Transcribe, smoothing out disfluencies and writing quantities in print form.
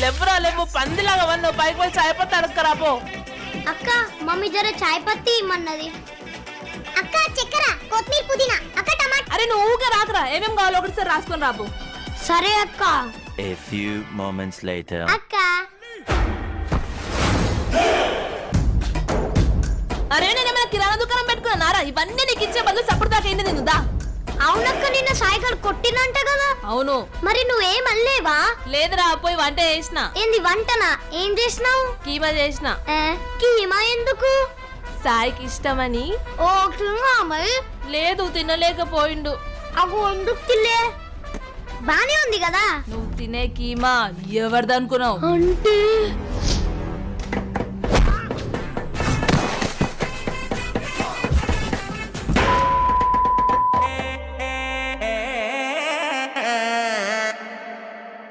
లేవురా లేవు పందిలాగా వన్ను పైకి పోయి చాయ్ పత్తి అడగరాపో. అక్క మమ్మీ జర చాయ్ పత్తి ఇమ్మన్నది. అక్క చక్కెర కొత్తిమీర పుదీనా అక్క టమాటా. అరే నువ్వు ఊకే రాకరా, ఏమేం కావాలో ఒకటిసారి రాసుకొని రాపో. సరే అక్క. A few moments later. అక్క అరే నేనేమైనా కిరాణా దుకాణం పెట్టుకున్నారా? ఇవన్నీ నీకు ఇచ్చే బదులు సప్పుడు దాకా ఏంటి నిందా? అవునక్క నిన్న సాయిగడు కొట్టినంట కదా. అవును. మరి నువ్వేం అల్లేవా? లేదురా పోయి వంట చేసిన. ఏంది వంటనా? ఏం చేసినావు? కీమా చేసిన. కీమా ఎందుకు? సాయికి ఇష్టమని. ఓ మరి లేదు తినలేకపోయిండు. అగో ఎందుకు తిల్లే? బానే ఉంది కదా. నువ్వు తినే కీమా ఎవరిదనుకున్నావు? అంటే